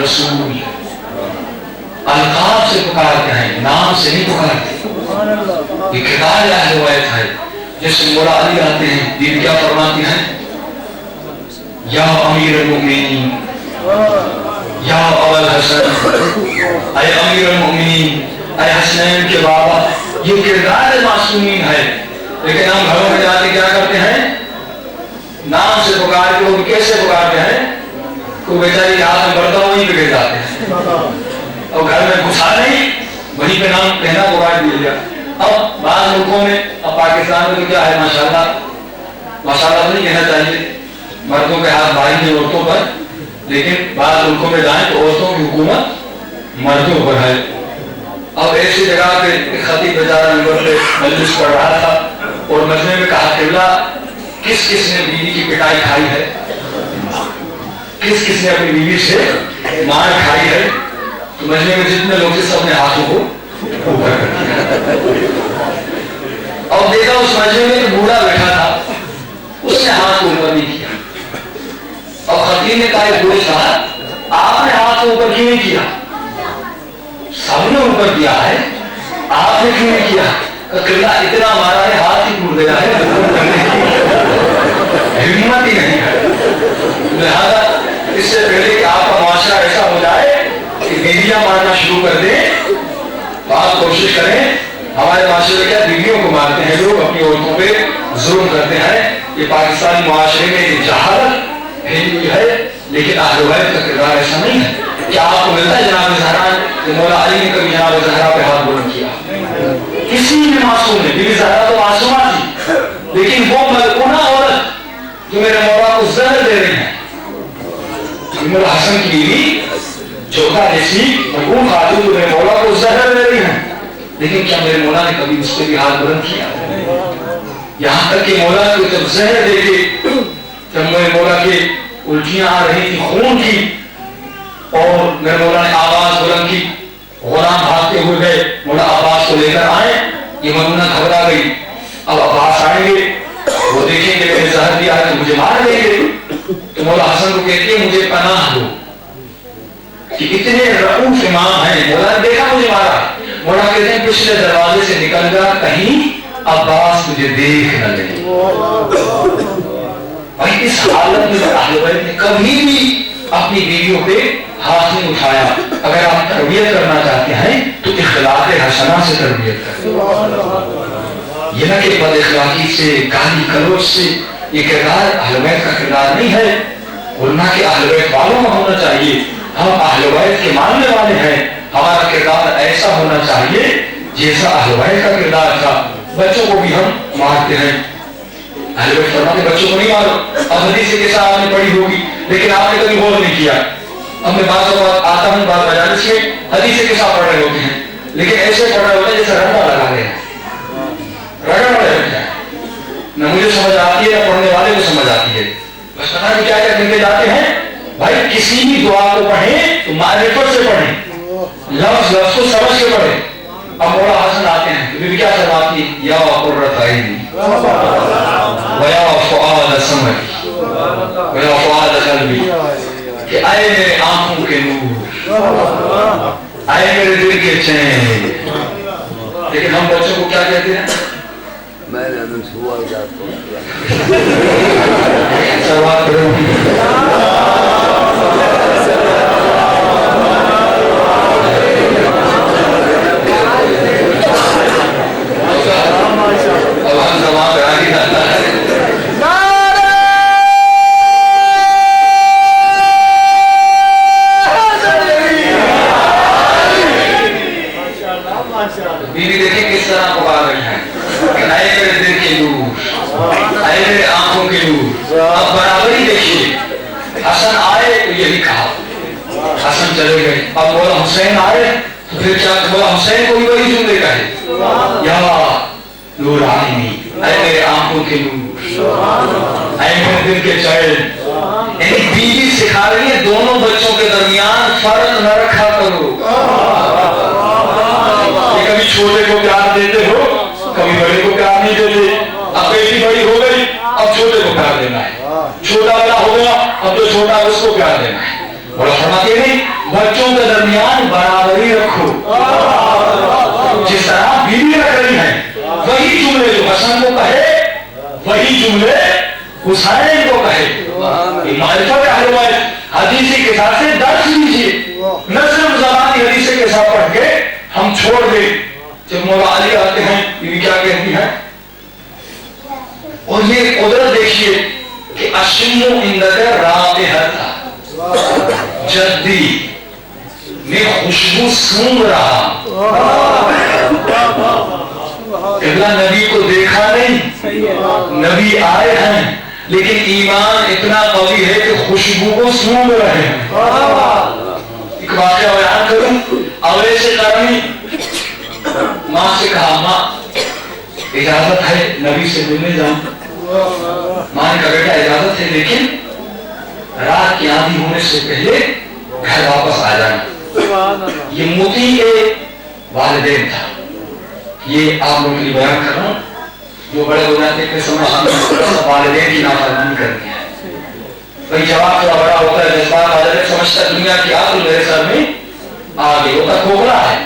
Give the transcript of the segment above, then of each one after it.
रसूल, अलकाब से पुकारते हैं, नाम से नहीं पुकारते। ये किरदार अहले बैत है। जैसे मौला अली आते हैं, दीन क्या फरमाते हैं, या अमीर अल-मुमिनीन, या अबुल हसन, ऐ अमीर अल-मुमिनीन, ऐ हसनैन के बाबा। ये किरदार मासूमीन है। लेकिन हम घरों में जाके क्या करते हैं, नाम से पुकार के, वो कैसे पुकारते हैं, कोई बेचारी हाथ में बढ़ता वहीं पे गिर जाते हैं, और घर में घुसा नहीं, वहीं पे नाम कहना पुकार दिया। अब बाद मुल्कों में, अब पाकिस्तान में तो क्या है, माशाल्लाह, माशाल्लाह नहीं कहना चाहिए, मर्दों के हाथ भारी हैं औरतों पर, लेकिन बाद मुल्कों में जाए तो औरतों की हुकूमत मर्दों पर है। अब ऐसी जगह पे एक खतीब बेचारा नंबर पे मजलिस पढ़ रहा था, और मजमे में कहा, किबला किस किस ने बीवी की पिटाई खाई है, किस किस ने अपनी बीवी से मार खाई है। तो मजमे में जितने लोग थे सबने हाथों को ऊपर कर दिया। और देखा उस मजमे में एक बूढ़ा बैठा था, उसने हाथ को ऊपर नहीं किया। और खतीब ने कहा, बूढ़े साहब आपने हाथ को ऊपर क्यों नहीं किया? सबने ऊपर किया है, आपने क्यों नहीं किया? किबला इतना मारा है, हाथ ही टूट गया है, हिम्मत ही नहीं है। लिहाजा इससे पहले कि आपका माशरा ऐसा हो जाए कि बीवियां मारना शुरू कर दें, तो आप कोशिश करें। हमारे माशरे में क्या बीवियों को मारते हैं लोग, अपनी औरतों पे जुल्म करते हैं। ये पाकिस्तानी माशरे में ये जहालत फैली हुई है, लेकिन अहले बैत का किरदार ऐसा नहीं है। क्या आपको मिलता है जनाब ज़हरा कि मौला अली ने कभी जनाब ज़हरा पे हाथ बुलंद किया? किसी भी मासूम ने, बीवी ज़हरा तो मासूमा थी, लेकिन वो मलऊना औरत जो मेरे मौला को जहर दे रही है, इमाम हसन की बीवी चौथा ऐसी मलऊन खातून जो मेरे मौला को जहर दे रही है, लेकिन क्या मेरे मौला ने कभी उस पर भी हाथ बुलंद किया? यहाँ तक कि मौला को जब जहर दे के, जब मेरे मौला के उल्टियां आ रही थी खून की, और मेरे मौला ने आवाज बुलंद की, गुलाम भागते हुए गए, मौला अब्बास को लेकर आए। ये मलूना घबरा गई, अब अब्बास आएंगे, वो देखेंगे मैंने जहर दिया है तो मुझे मार देंगे। तो मौला हसन को कहती है, मुझे पनाह दो, कि इतने रऊफ इमाम हैं, मौला ने देखा मुझे मारा। मौला कहते हैं, पिछले दरवाजे से निकल गया, कहीं अब्बास मुझे देख न ले। भाई इस हालत में अहले बैत ने कभी भी अपनी बीवियों पे हाथ नहीं उठाया। अगर आप तरबियत करना चाहते हैं तो इखलाक हसना से तरबियत करें, ये ना कि बद इखलाकी से, गाली गलौज से। ये किरदार अहले बैत का किरदार नहीं है, वरना कि अहले बैत वालों में होना चाहिए। हम अहले बैत के मानने वाले हैं, हमारा किरदार ऐसा होना चाहिए जैसा अहले बैत का किरदार था। बच्चों को भी हम मारते हैं, अहले बैत फरमाते बच्चों को नहीं मारो। अब हदीस के साथ आपने पढ़ी होगी, लेकिन आपने कभी गौर नहीं किया। अब मैं बात आता हूँ, बात मजालिस में हदीस के साथ पढ़ रहे होते हैं, लेकिन ऐसे पढ़ रहे होते हैं जैसे रगड़ा लगा रहे हैं, रगड़ रहे होते हैं। न मुझे समझ आती है, न पढ़ने वाले को समझ आती है। बस पता नहीं क्या क्या कहते जाते हैं। भाई किसी भी दुआ को पढ़ें तो मारिफत से पढ़ें, लफ्ज लफ्ज को समझ के पढ़ें। अब मौला हसन आते हैं, बीवी क्या फरमाती है, या कुर्रत ऐनी वया फुआद समई वया फुआद कल्बी, कि आए मेरे आंखों के नूर, आए मेरे दिल के चैन। लेकिन हम बच्चों को क्या कहते हैं, मैंने सुआ जाता बीवी देखिए किस तरह पुकार रही है, आए मेरे दिल के नूर, आए मेरे आंखों के नूर। अब बराबरी देखिए, हसन आए तो यही कहा, हसन चले गए। अब मौला हुसैन आए तो फिर क्या, मौला हुसैन को भी वही जुमले कहे, या नूर आईनी, आए मेरे आंखों के नूर, आए मेरे दिल के चैन। यानी बीवी सिखा रही है दोनों बच्चों के दरमियान फर्क न रखा करो। कभी छोटे को प्यार देते हो, कभी बड़े को प्यार नहीं देते। अब बेटी बड़ी हो गई, अब छोटे को प्यार देना है, छोटा बड़ा हो गया, अब जो छोटा है उसको प्यार देना है। बड़ा फरमाते नहीं, बच्चों के दरमियान बराबरी रखो। जिस तरह बीवी रख रही है, वही जुमले जो हसन को कहे, वही जुमले हुसैन को कहे। मारिफत अहले बैत हदीस के साथ से दर्श लीजिए, न सिर्फ ज़बानी हदीस के साथ पढ़ के हम छोड़ दे। जब मौला अली आते हैं, बीवी क्या कहती है, और ये कुदरत देखिए कि अश्मु इंदर राबिहता, जद्दी मैं खुशबू सूंघ रहा। अल्लाह नबी को देखा नहीं, नबी आए हैं, लेकिन ईमान इतना कवी है कि खुशबू को सूंघ रहे हैं। एक वाक़या बयान करूं, अवैस करनी माँ से कहा, माँ इजाजत है नबी से मिलने जाऊं। माँ ने कहा बेटा इजाजत है, लेकिन रात की आंधी होने से पहले घर वापस आ जाना। ये मोती के वालिदैन था, ये आप लोगों के लिए बयान कर रहा हूँ। जो बड़े हो जाते हैं समझते हैं वालिदैन की नाफरमानी करनी है। भाई जवाब थोड़ा बड़ा होता है, जज्बात आ जाते, समझता दुनिया की आग मेरे सर में आ गई, होता खोखला है,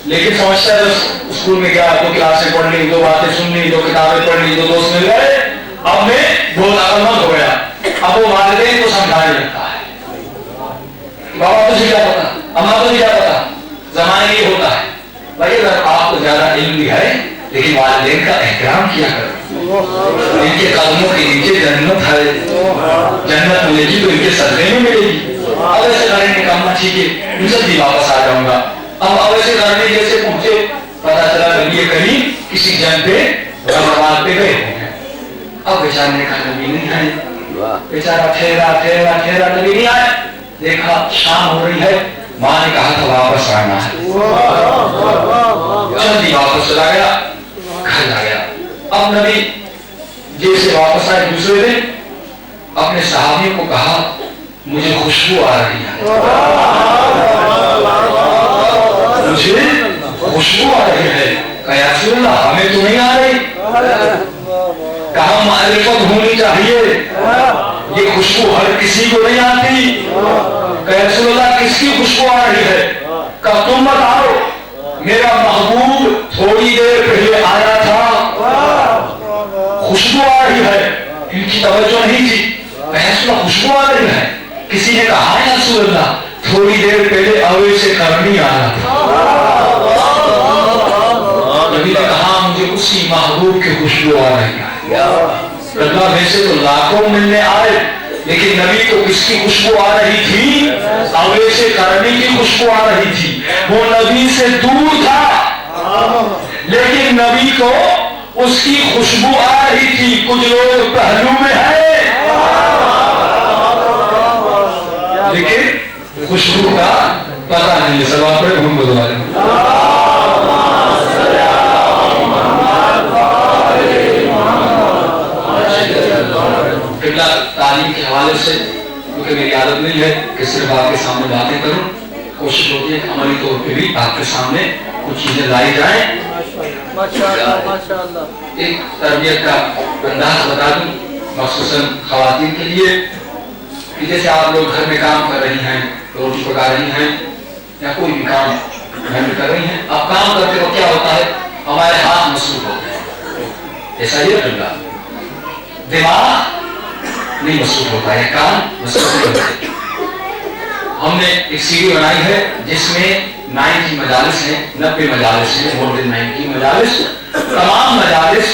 लेकिन समझता है स्कूल में गया, 2 क्लासें पढ़ ली, 2 बातें सुन ली, 2 किताबें पढ़ ली, 2 दोस्त मिल गए, अब मैं बहुत अकलमंद हो गया। अब वो वालिदैन को समझाने लगता है, बाबा तुझे क्या पता, अम्मा तुझे क्या पता, जमाने में होता है। भाई अगर आपको ज्यादा इल्म भी है, लेकिन वालिदैन का एहतराम किया करो। इनके कदमों के नीचे जन्नत है, जन्नत मिलेगी तो इनके सदक़े में मिलेगी। अब ऐसे करेंगे काम ठीक है, इन जल्दी वापस आ जाऊंगा। अब ऐसे करने जैसे पहुंचे, पता चला नबी कहीं किसी जंग पे रवाना पे गए हैं। अब बेचारे ने कहा नबी नहीं आए, बेचारा ठहरा नबी नहीं आए। देखा शाम हो रही है, माँ ने कहा था वापस आना है, जल्दी वापस चला गया, घर आ गया। अब नबी जैसे वापस आए दूसरे दिन, अपने सहाबियों को कहा मुझे खुशबू आ रही है, मुझे खुशबू आ रही है। कहा सुनना हमें तो नहीं आ रही। कहा मारिफत होनी चाहिए, ये खुशबू हर किसी को नहीं आती। कहा किसकी खुशबू आ रही है? कहा तुम बताओ, मेरा महबूब थोड़ी देर पहले आया था, खुशबू आ रही है। इनकी तवज्जो नहीं थी, खुशबू आ रही है। किसी ने कहा या रसूल अल्लाह थोड़ी देर पहले अवे से करनी आया था। नबी ने कहा मुझे उसी महबूब की खुशबू आ रही है। अल्लाह वैसे तो लाखों मिलने आए, लेकिन नबी को किसकी खुशबू आ रही थी? अवे से करने की खुशबू आ रही थी। वो नबी से दूर था, लेकिन नबी को उसकी खुशबू आ रही थी। कुछ लोग पहलू में है, लेकिन खुशबू का पता नहीं है। सवाल पर हम बुलवा रहे तालीम के हवाले से, क्योंकि मेरी आदत नहीं है कि सिर्फ आपके सामने बातें करूं, कोशिश होती है कि अमली तौर पे भी आपके सामने कुछ चीजें लाई जाएं। एक तरबियत का अंदाज बता दूं मखसूसन खवातीन के लिए, कि जैसे आप लोग घर में काम कर रही हैं, रोटी पका रही हैं, या कोई भी काम घर में कर रही हैं, आप काम करते हो क्या होता है, हमारे हाथ मसरूफ होते हैं, ऐसा ही है। दिमाग नहीं मसरूफ होता है, काम मसरूफ नहीं होता। हमने एक सीडी बनाई है जिसमें 90 मजालिस हैं, 90 मजालिस हैं, मोर देन 90 मजालिस। तमाम मजालिस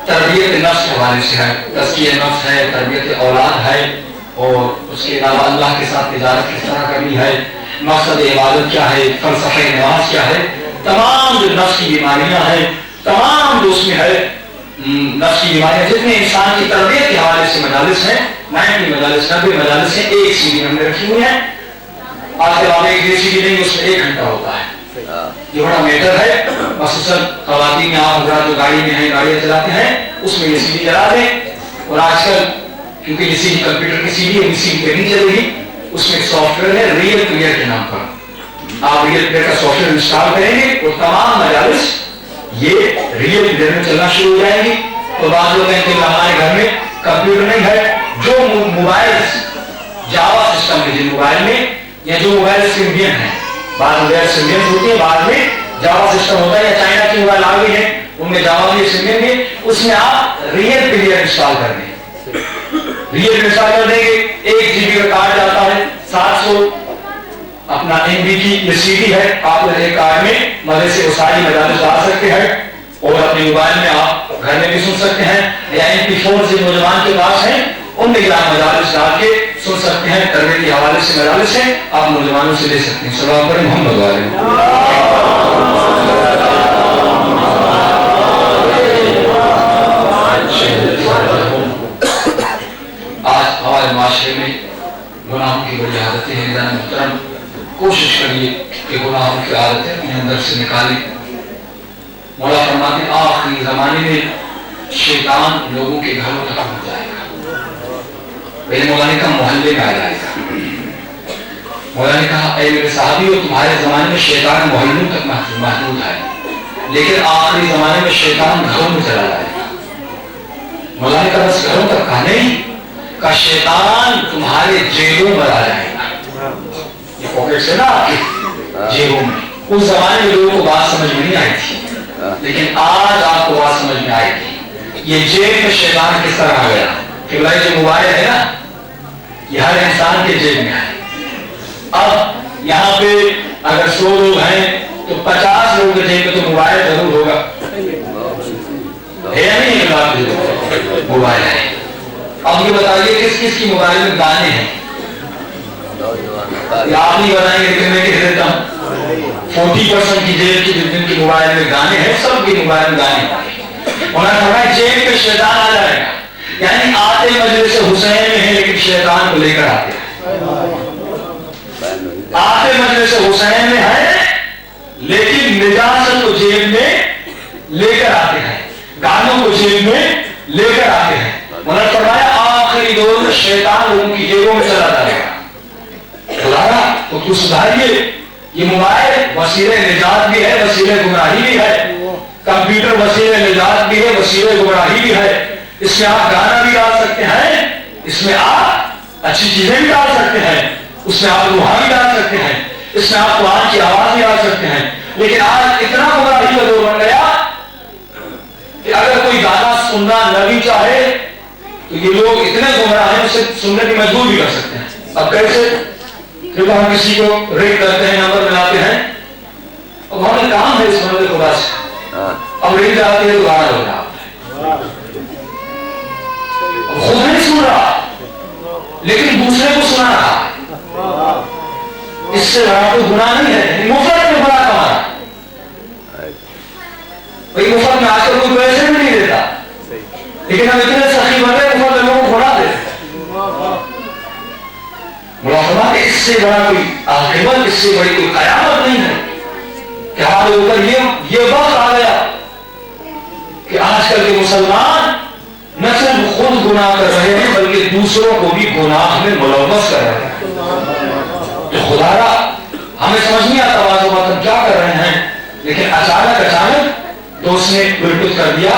तरबियत नफ्स के हवाले से है, तज़किया नफ्स है, तरबियत औलाद है, और उसके अलावा अल्लाह के साथ तिजारत किस तरह करनी है, मकसद इबादत क्या है, फलसफे नमाज क्या है, तमाम जो नफ्स की बीमारियां हैं, तमाम जो उसमें है नफ्स की बीमारियां, जितने इंसान की तरबियत के हवाले से मजालिस हैं, 90 मजालिस 90 मजालिस हैं, एक सीडी हमने रखी हुई है। आज के बाद एक सीडी नहीं, उसमें 1 घंटा होता है। ये बड़ा मैटर है। मखसूसन खवातीन में आप जो गाड़ी में है, गाड़ियां चलाते हैं, उसमें ये सीडी चला दें। और आजकल क्योंकि ये सीडी कंप्यूटर की सीडी है, सीडी पे नहीं चलेगी, उसमें सॉफ्टवेयर है रियल क्लियर के नाम पर। आप रियल क्लियर का सॉफ्टवेयर इंस्टॉल करेंगे और तमाम मजालिस ये रियल क्लियर में चलना शुरू हो जाएंगी। तो बाद लोग कहते हैं हमारे घर में कंप्यूटर नहीं है, जो मोबाइल जावा सिस्टम है, जिन मोबाइल में یا جو موبائل سمبین ہے، بعض موبائل سمبین ہوتی ہے، بعد میں جاوا سسٹم ہوتا ہے، یا چائنا کی موبائل آ گئی ہے ان میں جاوا بھی سمبین ہے، اس میں آپ ریئل پلیئر انسٹال کر دیں، ریئل انسٹال کر دیں گے، 1 GB کا کارڈ جاتا ہے 700 اپنا MB کی یہ CD ہے، آپ ایک کارڈ میں مزے سے وہ ساری مجالس ڈال سکتے ہیں اور اپنے موبائل میں آپ گھر میں بھی سن سکتے ہیں، یا MP4 سے نوجوان کے پاس ہیں ان میں آپ مجالس ڈال کے سن سکتے ہیں، تربیت کے حوالے سے مجالس ہیں، آپ نوجوانوں سے لے سکتے ہیں۔ صلی اللہ علیہ محمد والے آج ہمارے معاشرے میں گناہوں کی بڑی عادتیں ہیں۔ میدان محترم کوشش کریے کہ گناہوں کی عادتیں اپنے اندر سے نکالیں۔ مولا فرماتے ہیں آخری زمانے میں شیطان لوگوں کے گھروں تک پہنچ جائے گا، پہلے مولا نے کہا محلے میں آ جائے گا، مولا نے کہا اے میرے صحابیو تمہارے زمانے میں شیطان محلوں تک محدود ہے، لیکن آخری زمانے میں شیطان گھروں میں چلا جائے گا۔ مولا نے کہا بس گھروں تک کہا نہیں، کہ شیطان تمہارے جیبوں میں آ جائے گا، یہ پاکٹ سے نا آپ کے جیبوں میں۔ اس زمانے میں لوگوں کو بات سمجھ میں نہیں آئی تھی، لیکن آج آپ کو بات سمجھ میں آئے گی یہ جیب میں شیطان کس طرح آ گیا۔ کہ بھائی جو موبائل ہے نا یہ ہر انسان کے جیب میں ہے۔ اب یہاں پہ اگر 100 لوگ ہیں تو 50 لوگوں کے جیب میں تو موبائل ضرور ہوگا، ہے یا نہیں؟ موبائل ہے۔ اب یہ بتائیے کس کس کی موبائل میں گانے ہیں؟ یا آپ نہیں بتائیں گے لیکن میں کہہ دیتا ہوں 40% کی جیب کی جن کی موبائل میں گانے ہیں سب کی موبائل میں گانے ہیں۔ انہوں نے فرمایا جیب میں شیطان آ جائے گا، یعنی آتے مجلس حسین میں ہیں لیکن شیطان کو لے کر آتے ہیں، آتے مجلس حسین میں ہیں لیکن نجاست کو جیب میں لے کر آتے ہیں، گانوں کو جیب میں لے کر آتے ہیں۔ انہوں نے فرمایا آخری دور میں شیطان ان کی جیبوں میں چلا جائے گا۔ تو کچھ سدھاریے، یہ موبائل وسیلہ نجات بھی ہے، وسیلہ گمراہی بھی ہے، کمپیوٹر وسیلہ نجات بھی ہے، وسیلہ گمراہی بھی ہے۔ اس میں آپ گانا بھی ڈال سکتے ہیں، اس میں آپ اچھی چیزیں بھی ڈال سکتے ہیں، اس میں آپ روحا بھی ڈال سکتے ہیں، اس میں آپ قرآن کی آواز بھی ڈال سکتے ہیں۔ لیکن آج اتنا گمراہی کا دور بن گیا کہ اگر کوئی گانا سننا نہ بھی چاہے تو یہ لوگ اتنے گمراہ ہیں اسے سننے کی مجبور بھی کر سکتے ہیں۔ اب کیسے؟ کیونکہ ہم کسی کو ریٹ کرتے ہیں، نمبر ملاتے ہیں، اب ہمیں کام ہے اس بندے خدا سے، اب ریٹ آتی ہے تو گانا ہو رہا ہے، اب خود نہیں سن رہا لیکن دوسرے کو سنا رہا ہے، اس سے بڑا کوئی گناہ نہیں ہے، مفت میں بڑا کما رہا ہے۔ بھائی مفت میں آج کل کوئی پیسے بھی نہیں دیتا، لیکن ہم اتنے سخی بن گئے مفت میں لوگوں کو بڑھا دیتے۔ ملاحظہ اس سے بڑا کوئی عاقبت، اس سے بڑی کوئی قیامت نہیں ہے کہ ہمارے اوپر یہ وقت آ گیا کہ آج کل کے مسلمان نہ صرف خود گناہ کر رہے ہیں بلکہ دوسروں کو بھی گناہ میں ملوث کر رہے ہیں۔ تو خدا را ہمیں سمجھ نہیں آتا بعض اوقات ہم کیا کر رہے ہیں، لیکن اچانک دوست نے بالکل کر دیا،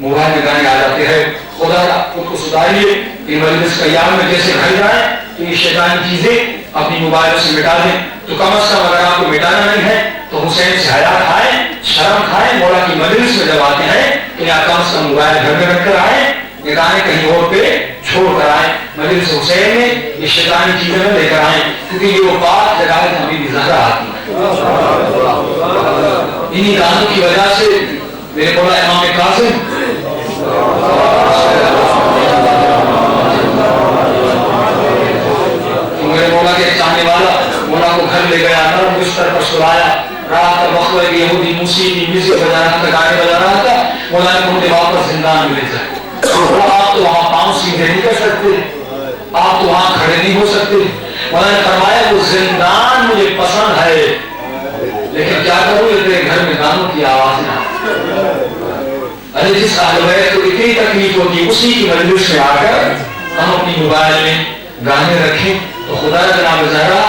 موبائل میں گانے آ جاتے ہیں۔ خدا را خود کو سدھاریے کہ مجلس قیام میں جیسے گھر جائیں تو یہ شیطانی چیزیں اپنی موبائل سے مٹا دیں، تو کم از کم اگر آپ کو مٹانا نہیں ہے تو حسین سے حیا کھائیں، شرم کھائیں، مولا کی مجلس میں جب آتے ہیں تو یا کم از کم موبائل گھر میں رکھ کر آئیں، یہ گانے کہیں اور پہ چھوڑ کر آئیں، مجلس حسین میں یہ شیطانی چیزیں نہ لے کر آئیں، کیونکہ یہ وہ پاک جگہ ہے ہمیں بھی زہرا آتی ہے۔ انہی گانوں کی وجہ سے میرے مولا امام کاظم میرے مولا کے چاہنے والا مولا کو گھر لے گیا، نرم بستر پر سلایا، رات کا وقت ہے کہ یہودی موسیقی میوزک بجا رہا تھا، گانے بجا رہا تھا، مولا نے مجھے واپس زندان میں لے جائے۔ آپ تو وہاں پاؤں سیدھے نہیں کر سکتے، آپ تو وہاں کھڑے نہیں ہو سکتے۔ مولا نے فرمایا وہ زندان مجھے پسند ہے لیکن کیا کروں یہ تیرے گھر میں گانوں کی آوازیں ارے جس اہل بیت کو اتنی تکلیف ہوتی اسی کی مجلس میں آ کر ہم اپنی موبائل میں گانے رکھیں تو خدا جناب زہرا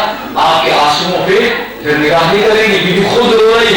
آپ کے آنسوؤں پہ پھر نگاہ نہیں کریں گے، کیونکہ خود رو رہی